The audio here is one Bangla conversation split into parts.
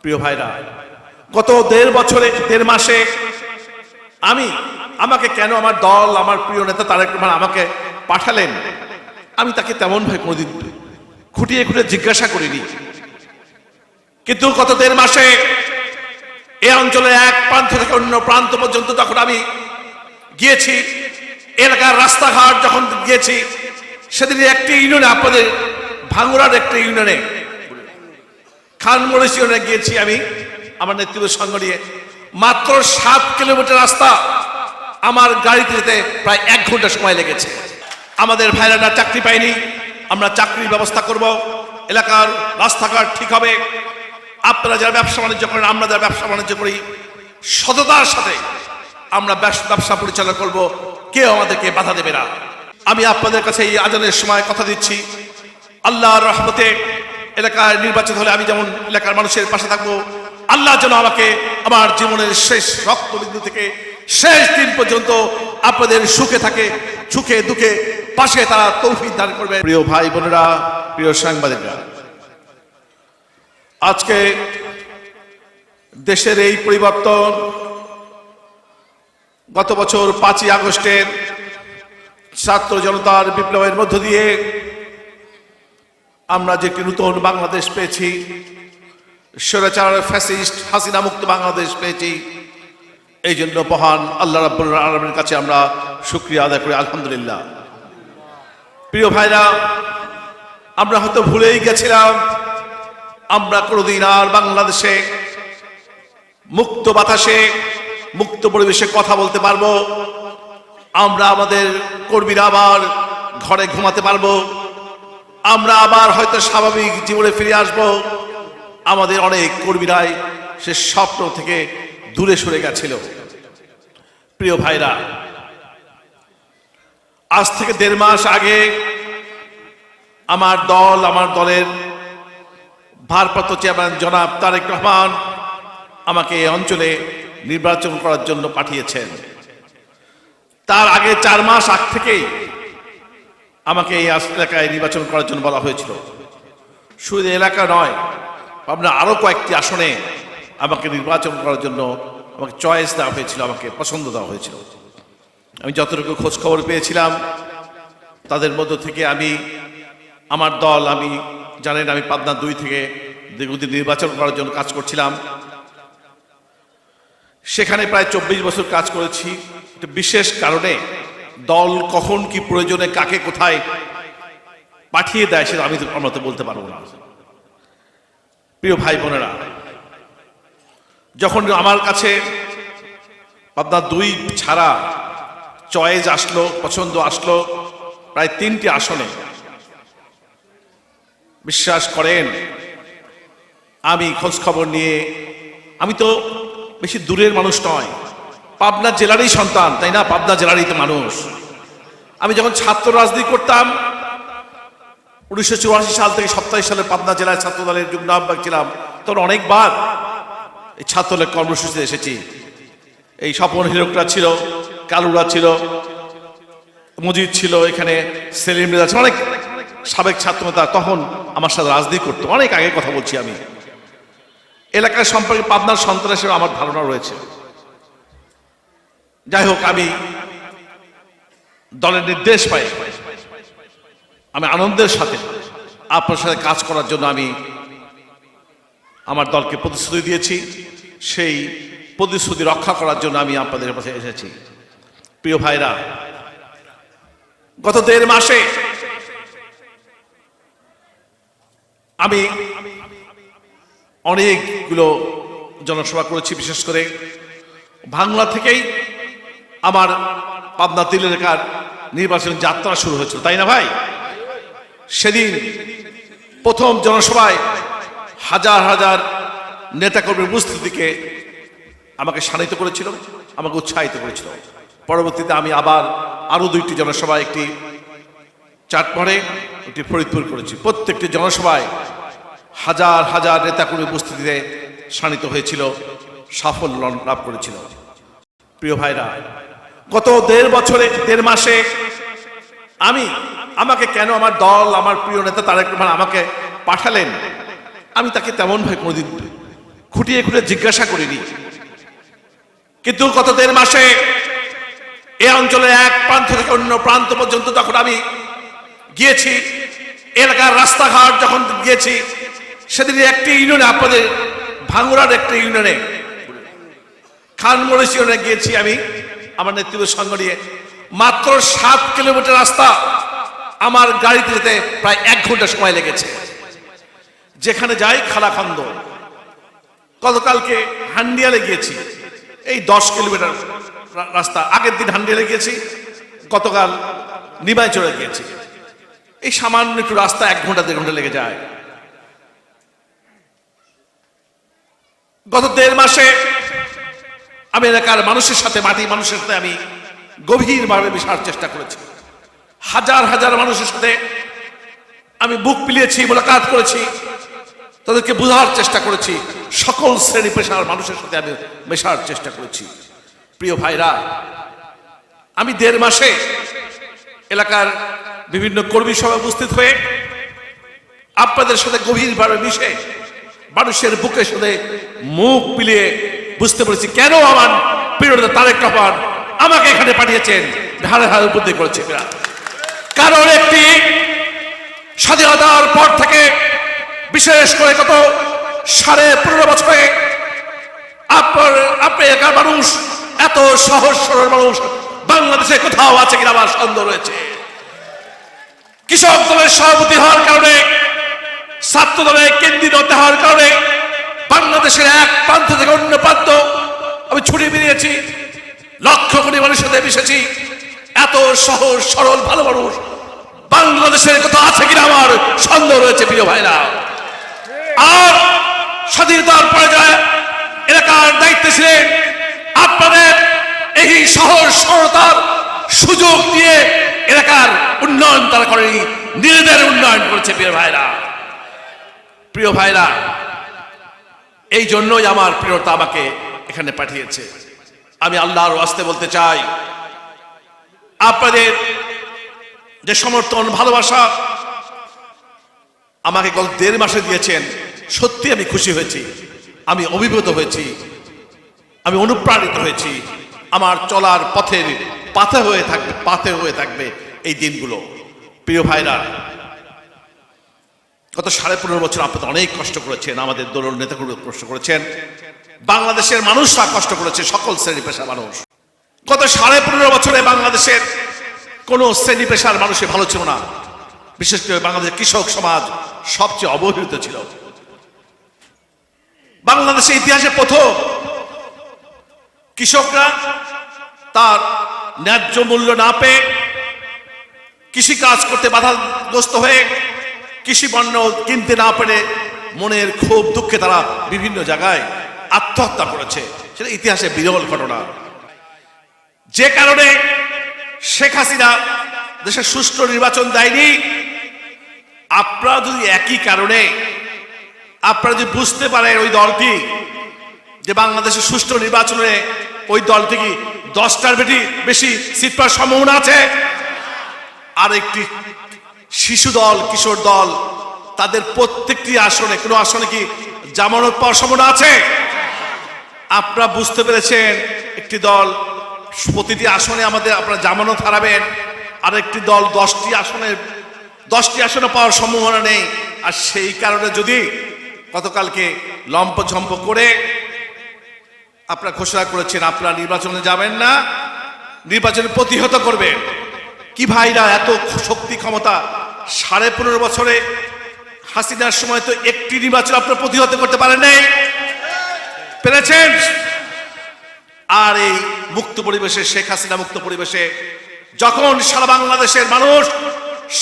প্রিয় ভাইরা, গত 1.5 বছরে 1.5 মাসে আমাকে কেন আমার দল, আমার প্রিয় নেতা তারেক রহমান আমাকে পাঠালেন, আমি তাকে তেমন ভাবে কোনোদিন খুঁটিয়ে খুঁটিয়ে জিজ্ঞাসা করিনি। কিন্তু গত 1.5 মাসে এই অঞ্চলের এক প্রান্ত থেকে অন্য প্রান্ত পর্যন্ত যখন আমি গিয়েছি, এলাকার রাস্তাঘাট যখন গিয়েছি, সেদিন একটি ইউনিয়নে, আপনাদের ভাঙ্গুরার একটি ইউনিয়নে, খানমরিচ ইউনিয়নে গিয়েছি আমি আমার নেতৃত্বের সঙ্গে নিয়ে। মাত্র 7 কিলোমিটার রাস্তা আমার গাড়িতে যেতে প্রায় 1 ঘন্টা সময় লেগেছে। আমাদের ভাইরা চাকরি পায়নি, আমরা চাকরির ব্যবস্থা করব, এলাকার রাস্তাঘাট ঠিক হবে। আপনারা যারা ব্যবসা বাণিজ্য করেন, আমরা যারা ব্যবসা বাণিজ্য করি, সততার সাথে আমরা ব্যবসা পরিচালনা করব, কেউ আমাদেরকে বাধা দেবে না। আমি আপনাদের কাছে এই আজানের সময় কথা দিচ্ছি, আল্লাহর রহমতে এলাকায় নির্বাচন হলে আমি যেমন এলাকার মানুষের পাশে থাকবো, আল্লাহ যেন আমাকে আমার জীবনের শেষ রক্তবিন্দু থেকে শেষ দিন পর্যন্ত আপনাদের সুখে দুঃখে পাশে তারা তৌফিক দান করবে। প্রিয় ভাই বোনেরা, প্রিয় সাংবাদিকরা, আজকে দেশের এই পরিবর্তন গত বছর 5ই আগস্টের ছাত্র জনতার বিপ্লবের মধ্য দিয়ে আমরা যে একটি নতুন বাংলাদেশ পেয়েছি, স্বৈরাচার ফ্যাসিস্ট হাসিনা মুক্ত বাংলাদেশ পেয়েছি, এই জন্য মহান আল্লাহ রাব্বুল আলামিনের কাছে আমরা শুকরিয়া আদায় করি, আলহামদুলিল্লাহ। প্রিয় ভাইরা, আমরা হয়তো ভুলেই গেছিলাম আমরা কোনোদিন আর বাংলাদেশে মুক্ত বাতাসে মুক্ত পরিবেশে কথা বলতে পারবো, আমরা আমাদের কর্মীরা আবার ঘরে ঘুমাতে পারবো, আমরা আবার হয়তো স্বাভাবিক জীবনে ফিরে আসব। আমাদের অনেক কর্মীরাই সে স্বপ্ন থেকে দূরে সরে গেছিল। প্রিয় ভাইরা, আজ থেকে 1.5 মাস আগে আমার দলের ভারপ্রাপ্ত চেয়ারম্যান জনাব তারেক রহমান আমাকে এই অঞ্চলে নির্বাচন করার জন্য পাঠিয়েছেন। তার আগে 4 মাস আগ থেকেই আমাকে এই এলাকায় নির্বাচন করার জন্য বলা হয়েছিল। শুধু এলাকা নয়, আমরা আরো কয়েকটি আসনে আমাকে নির্বাচন করার জন্য আমাকে চয়েস দেওয়া হয়েছিল, আমাকে পছন্দ দেওয়া হয়েছিল। আমি যতটুকু খোঁজ খবর পেয়েছিলাম তাদের মধ্য থেকে আমার দল, জানেন আমি পাবনা 2 থেকে দীর্ঘদিন নির্বাচন করার জন্য কাজ করছিলাম। সেখানে প্রায় 24 বছর কাজ করেছি। একটা বিশেষ কারণে দল কখন কি প্রয়োজনে কাকে কোথায় পাঠিয়ে দেয় সেটা আমরা তো বলতে পারবো না। প্রিয় ভাই বোনেরা, যখন আমার কাছে পাবনা 2 ছাড়া চয়েস আসলো, পছন্দ আসলো প্রায় 3টি আসনে, বিশ্বাস করেন আমি খোঁজ খবর নিয়ে, আমি তো বেশি দূরের মানুষ নয়, পাবনা জেলারই সন্তান, তাই না? পাবনা জেলারই তো মানুষ। আমি যখন ছাত্র রাজনীতি করতাম 1984 সাল থেকে 27 সালে পাবনা জেলায় ছাত্র দলের যুগ্ম আহ্বায়ক ছিলাম, তখন অনেকবার এই ছাত্রদলের কর্মসূচিতে এসেছি। এই স্বপন হীরকরা ছিল, কালুরা ছিল, মজিদ ছিল, এখানে সেলিম রেজা ছিল, অনেক সাবেক ছাত্র নেতা তখন আমার সাথে রাজনীতি করতো। অনেক আগে কথা বলছি আমি। এলাকার সম্পর্কে পাবনার সন্তান হিসেবে আমার ধারণা রয়েছে। যাই হোক, আমি দলের নির্দেশ পাই, আমি আনন্দের সাথে আপনার সাথে কাজ করার জন্য আমি আমার দলকে প্রতিশ্রুতি দিয়েছি। সেই প্রতিশ্রুতি রক্ষা করার জন্য আমি আপনাদের কাছে এসেছি। প্রিয় ভাইরা, গত 1.5 মাসে আমি অনেকগুলো জনসভা করেছি। বিশেষ করে ভাঙলা থেকেই আমার পাবনা 3 এলাকার নির্বাচন যাত্রা শুরু হয়েছিল, তাই না ভাই? সেদিন প্রথম জনসভায় হাজার হাজার নেতাকর্মীর উপস্থিতিকে আমাকে শানিত করেছিল, আমাকে উৎসাহিত করেছিল। পরবর্তীতে আমি আরো 2টি জনসভায়, একটি চাটমোহরে, একটি ফরিদপুর করেছি। প্রত্যেকটি জনসভায় হাজার হাজার নেতাকর্মীর উপস্থিতিতে শানিত হয়েছিল, সাফল্য লাভ করেছিল। প্রিয় ভাইরা, গত 1.5 বছরে 1.5 মাসে আমাকে কেন আমার দল, আমার প্রিয় নেতা তারেক রহমান আমাকে পাঠালেন, আমি তাকে তেমন ভাবে কোনোদিন খুঁটিয়ে খুঁটিয়ে জিজ্ঞাসা করিনি, কিন্তু গত 1.5 মাসে এই অঞ্চলের এক প্রান্ত থেকে অন্য প্রান্ত পর্যন্ত যখন আমি গিয়েছি, এলাকার রাস্তাঘাট যখন গিয়েছি, সেদিন একটি ইউনিয়নে, আপনাদের ভাঙ্গুরার একটি ইউনিয়নে, খানমরিচ ইউনিয়নে গিয়েছি আমি আমার নেতৃত্বের সঙ্গে নিয়ে। মাত্র 7 কিলোমিটার রাস্তা আমার গাড়িতে যেতে প্রায় 1 ঘন্টা সময় লেগেছে। যেখানে যাই খালাখন্দ। গতকালকে হান্ডিয়ালে গিয়েছি, এই 10 কিলোমিটার রাস্তা। আগের দিন হান্ডিয়ালে গিয়েছি, গতকাল নিমাইচরে গিয়েছি। এই সামান্য একটু রাস্তা 1 ঘন্টা 1.5 ঘন্টা লেগে যায়। গত 1.5 মাসে আমি এলাকার মানুষের সাথে, মাটির মানুষের সাথে আমি গভীরভাবে মিশার চেষ্টা করেছি। হাজার হাজার মানুষের সাথে আমি বুক পিলিয়েছি, মোলাকাত করেছি, তাদেরকে বোঝার চেষ্টা করেছি। সকল শ্রেণী পেশার মানুষের সাথে আমি মেশার চেষ্টা করেছি। প্রিয় ভাইরা, আমি 1.5 মাসে এলাকার বিভিন্ন কর্মী সভায় উপস্থিত হয়ে আপনাদের সাথে গভীরভাবে মিশে মানুষের বুকের সাথে মুখ মিলিয়ে বুঝতে পেরেছি কেন আমার প্রিয় নেতা তারেক রহমান আমাকে এখানে পাঠিয়েছেন, ধারে ধারে উপলব্ধি করেছে। কারণ একটি স্বাধীনতার পর থেকে, বিশেষ করে গত 15.5 বছরে আপনার এলাকার মানুষ, এত সহজ সরল মানুষ বাংলাদেশে কোথাও আছে কিনা আমার সন্দেহ রয়েছে। কৃষক দলের সভাপতি হওয়ার কারণে, ছাত্র দলের কেন্দ্রীয় হওয়ার কারণে বাংলাদেশের এক প্রান্ত থেকে অন্য প্রান্ত আমি ছুটে বেরিয়েছি, লক্ষ কোটি মানুষের সাথে মিশেছি। এত সহজ সরল ভালো মানুষ বাংলাদেশের কোথাও আছে কিনা আমার সন্দেহ রয়েছে। প্রিয় ভাইরা, আর স্বাধীনতার পরে যায় এলাকার দায়িত্বে ছিলেন, আপনাদের এই সহজ সরলতার সুযোগ দিয়ে এলাকার উন্নয়ন তারা করেনি, নিজেদের উন্নয়ন করেছে। প্রিয় ভাইরা, এই জন্যই আমার প্রিয়তা আমাকে এখানে পাঠিয়েছে। আমি আল্লাহর ওয়াস্তে বলতে চাই, আপনাদের যে সমর্থন, ভালোবাসা আমাকে গত 1.5 মাসে দিয়েছেন, সত্যি আমি খুশি হয়েছি, আমি অভিভূত হয়েছি, আমি অনুপ্রাণিত হয়েছি। আমার চলার পথের পাথে হয়ে থাকবে এই দিনগুলো। প্রিয় ভাইরা, গত 15.5 বছর আপনারা অনেক কষ্ট করেছেন, আমাদের দলের নেতাগুলো কষ্ট করেছেন, বাংলাদেশের মানুষরা কষ্ট করেছে, সকল শ্রেণী পেশার মানুষ। গত 15.5 বছরে বাংলাদেশের কোন শ্রেণী পেশার মানুষের ভালো ছিল না। বিশেষ করে বাংলাদেশের কৃষক সমাজ সবচেয়ে অবহেলিত ছিল। বাংলাদেশের ইতিহাসে প্রথম কৃষকরা তার ন্যায্য মূল্য না পেয়ে কৃষি কাজ করতে বাধাগ্রস্ত হয়ে কৃষি পণ্য কিনতে না পেরে মনের ক্ষোভ দুঃখে তারা বিভিন্ন জায়গায় আত্মহত্যা করেছে। সেটা ইতিহাসে বিরল ঘটনা। যে কারণে শেখ হাসিনা দেশে সুষ্ঠু নির্বাচন দেয়নি। আপনারা যদি একই কারণে আপনারা যদি বুঝতে পারেন ওই দলটি যে বাংলাদেশের সুষ্ঠু নির্বাচনে ওই দলটি কি 10টার বেশি সিট পাওয়ার সম্ভাবনা আছে, আর একটি শিশু দল, কিশোর দল, তাদের প্রত্যেকটি আসনে, কোনো আসনে কি জামানত পাওয়ার সম্ভাবনা আছে? আপনারা বুঝতে পেরেছেন একটি দল প্রতিটি আসনে আমাদের আপনারা জামানত হারাবেন, আর একটি দল 10টি আসনে পাওয়ার সম্ভাবনা নেই। আর সেই কারণে যদি গতকালকে লম্পঝম্প করে আপনারা ঘোষণা করেছেন আপনারা নির্বাচনে যাবেন না, নির্বাচনে প্রতিহত করবেন। কি ভাইরা, এত শক্তি ক্ষমতা! 15.5 বছরে হাসিনার সময় তো একটি নির্বাচন আপনারা প্রতিহত করতে পারেন নাই, পেরেছেন? আর এই মুক্ত পরিবেশে, শেখ হাসিনা মুক্ত পরিবেশে যখন সারা বাংলাদেশের মানুষ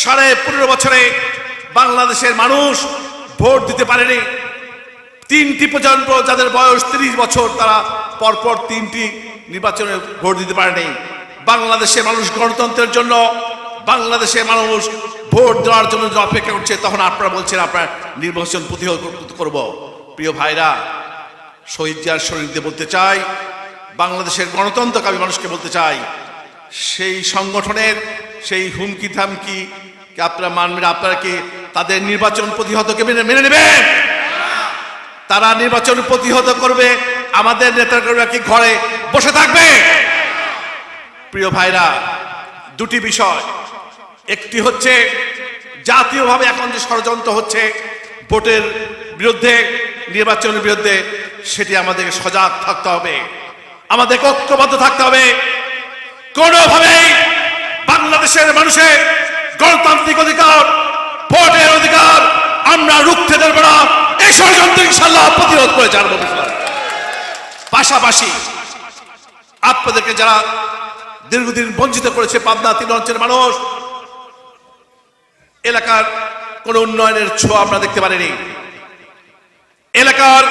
15.5 বছরে বাংলাদেশের মানুষ ভোট দিতে পারেনি, 3টি প্রজন্ম যাদের বয়স 30 বছর তারা পরপর 3টি নির্বাচনে ভোট দিতে পারেনি। বাংলাদেশের মানুষ গণতন্ত্রের জন্য, বাংলাদেশের মানুষ ভোট দেওয়ার জন্য অপেক্ষা করছে, তখন আপনারা বলছেন আপনারা নির্বাচন প্রতিহত করব। প্রিয় ভাইরা, শহীদ জিয়ার শরীরতে বলতে চাই, বাংলাদেশের গণতন্ত্রকামী মানুষকে বলতে চাই, সেই সংগঠনের সেই হুমকি থামকি আপনারা মানবেন? আপনারা কি তাদের নির্বাচন প্রতিহতকে মেনে নেবেন? তারা নির্বাচন প্রতিহত করবে, আমাদের নেতাকর্মীরা কি ঘরে বসে থাকবে? প্রিয় ভাইরা, দুটি বিষয়, একটি হচ্ছে জাতীয়ভাবে এখন যে ষড়যন্ত্র হচ্ছে ভোটের বিরুদ্ধে, নির্বাচনের বিরুদ্ধে, সেটি আমাদের সজাগ থাকতে হবে, আমাদের ঐক্যবদ্ধ থাকতে হবে। কোনোভাবেই বাংলাদেশের মানুষের গণতান্ত্রিক অধিকার, ভোটের অধিকার আমরা রুখতে দেব না। এই ষড়যন্ত্র ইনশাআল্লাহ প্রতিরোধ করে ছাড়ব। পাশাপাশি আপনাদেরকে যারা দীর্ঘদিন বঞ্চিত করেছে, পাবনা 3 অঞ্চলের মানুষ, এলাকার কোন উন্নয়নের ছোঁয়া আমরা দেখতে পারিনি, এলাকার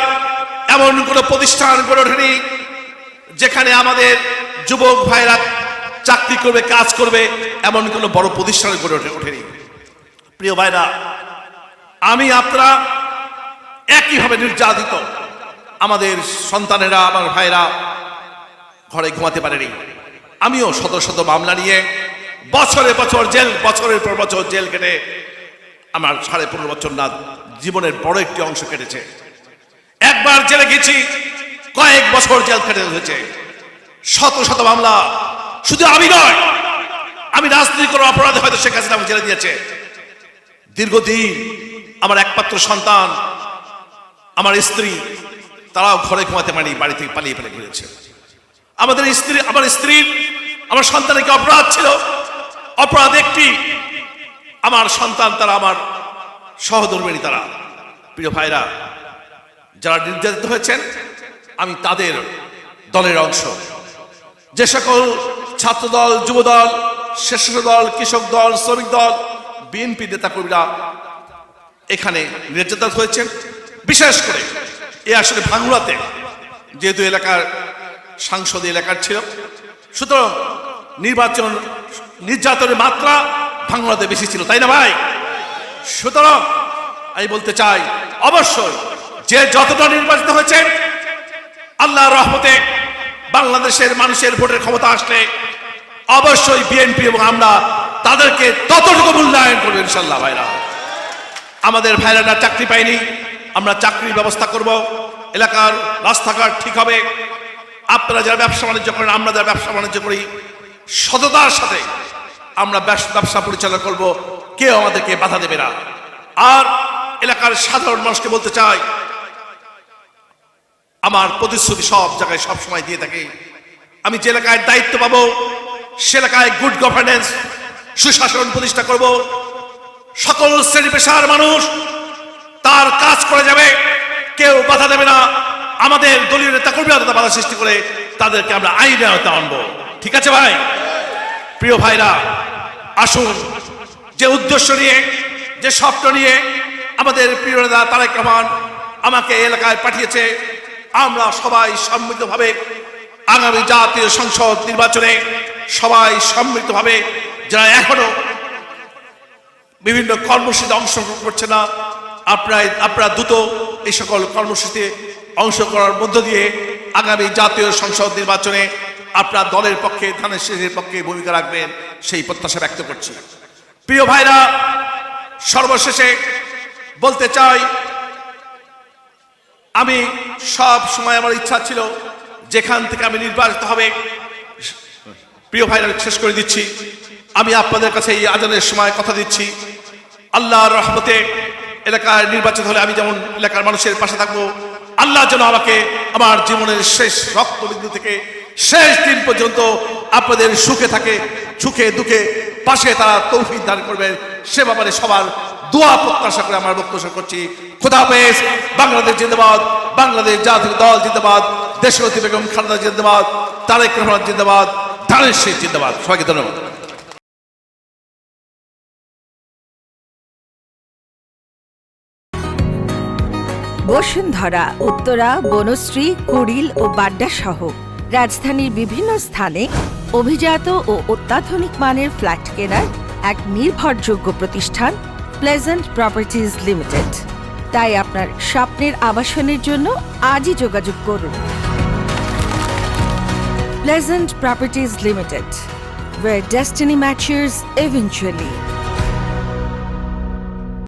এমন কোন প্রতিষ্ঠান গড়ে ওঠেনি যেখানে আমাদের যুবক ভাইরা চাকরি করবে, কাজ করবে, এমন কোন বড় প্রতিষ্ঠান গড়ে ওঠেনি। প্রিয় ভাইরা, আমি আপনারা একইভাবে নির্যাতিত, আমাদের সন্তানেরা, আমার ভাইরা ঘরে ঘুমাতে পারেনি। আমিও শত শত মামলা নিয়ে বছরের পর বছর জেল কেটে আমার 15.5 বছর না জীবনের বড় একটি অংশ কেটেছে। একবার জেলে গেছি, কয়েক বছর জেল কেটে হয়েছে, শত শত মামলা। শুধু আমি নয়, আমি রাজনীতি কোনো অপরাধে হয়তো শেখ হাসিনা আমাকে জেলে দিয়েছে। দীর্ঘদিন আমার একমাত্র সন্তান, আমার স্ত্রী, তারাও ঘরে ঘুমাতে পারেনি, বাড়ি থেকে পালিয়ে ঘুরেছে। আমার স্ত্রীর, আমার সন্তানের কি অপরাধ ছিল? অপরাধ একটি, আমার সন্তান, তারা আমার সহধর্মিণী, তারা। প্রিয় ভাইরা, যারা নির্যাতিত হয়েছেন, আমি তাদের দলের অংশ। যে সকল ছাত্র দল, যুব দল, স্বেচ্ছাসেবক দল, কৃষক দল, শ্রমিক দল, বিএনপি নেতাকর্মীরা এখানে নির্যাতিত হয়েছেন, বিশেষ করে এ আসলে ভাঙ্গুড়াতে, যেহেতু এলাকার সাংসদ এলাকার ছিল, সুতরাং নির্যাতনের মাত্রা ভাঙ্গুড়াতে বেশি ছিল, তাই না ভাই? সুতরাং আমি বলতে চাই, অবশ্যই যে যতটা নির্বাচিত হয়েছেন, আল্লাহর রহমতে বাংলাদেশের মানুষের ভোটের ক্ষমতা আসলে অবশ্যই বিএনপি এবং আমরা তাদেরকে ততটুকু মূল্যায়ন করবো ইনশাল্লাহ। ভাইরা, আমাদের ভাইরা চাকরি পায়নি, আমরা চাকরির ব্যবস্থা করব, এলাকার রাস্তাঘাট ঠিক হবে। আপনারা যারা ব্যবসা বাণিজ্য করেন, আমরা যারা ব্যবসা বাণিজ্য করি, সততার সাথে আমরা ব্যবসা পরিচালনা করব, কেউ আমাদেরকে বাধা দেবে না। আর এলাকার সাধারণ মানুষকে বলতে চাই, আমার প্রতিশ্রুতি সব জায়গায় সব সময় দিয়ে থাকি, আমি যে এলাকায় দায়িত্ব পাবো সে এলাকায় গুড গভর্নেন্স, সুশাসন প্রতিষ্ঠা করব। সকল শ্রেণী পেশার মানুষ তার কাজ করে যাবে, কেউ বাধা দেবে না। আমাদের দলীয় নেতা কর্মীরা বাধা সৃষ্টি করে তাদেরকে আমরা আইনের আওতায় আনবো। ঠিক আছে ভাই? প্রিয় ভাইরা, আসুন, যে উদ্দেশ্য নিয়ে, যে স্বপ্ন নিয়ে আমাদের প্রিয় নেতা তারেক রহমান আমাকে এলাকায় পাঠিয়েছে, আমরা সবাই সম্মিলিতভাবে আগামী জাতীয় সংসদ নির্বাচনে সবাই সম্মিলিতভাবে, যারা এখনো বিভিন্ন কর্মসূচিতে অংশগ্রহণ করছে না, আপনারা দ্রুত এই সকল কর্মসূচিতে অংশ করার মধ্য দিয়ে আগামী জাতীয় সংসদ নির্বাচনে আপনার দলের পক্ষে, ধানের শীষের পক্ষে ভূমিকা রাখবেন, সেই প্রত্যাশা ব্যক্ত করছি। প্রিয় ভাইরা, সর্বশেষে বলতে চাই, আমি সব সময় আমার ইচ্ছা ছিল যেখান থেকে আমি নির্বাচিত হবে, প্রিয় ভাইরা শেষ করে দিচ্ছি, আমি আপনাদের কাছে এই আজানের সময় কথা দিচ্ছি, আল্লাহর রহমতে এলাকায় নির্বাচিত হলে আমি যেমন এলাকার মানুষের পাশে থাকবো, আল্লাহ যেন আমাকে আমার জীবনের শেষ রক্তবিন্দু থেকে শেষ দিন পর্যন্ত আপনাদের সুখে দুঃখে পাশে তারা তৌফিক দান করবেন, সে ব্যাপারে সবার দোয়া প্রত্যাশা করে আমার বক্তব্য করছি। খোদা হাফেজ। বাংলাদেশ জিন্দাবাদ, বাংলাদেশ জাতীয় দল জিন্দাবাদ, দেশনেত্রী বেগম খালেদা জিন্দাবাদ, তারেক রহমান জিন্দাবাদ, ধানের শীষ জিন্দাবাদ। সবাইকে ধন্যবাদ। বসুন্ধরা, উত্তরা, বনশ্রী, কুড়িল ও বাড্ডা সহ রাজধানীর বিভিন্ন স্থানে অভিজাত ও অত্যাধুনিক মানের ফ্ল্যাট কেনার এক নির্ভরযোগ্য প্রতিষ্ঠান প্লেজেন্ট প্রপার্টিজ লিমিটেড। তাই আপনার স্বপ্নের আবাসনের জন্য আজই যোগাযোগ করুন। Pleasant properties limited, where destiny matches eventually.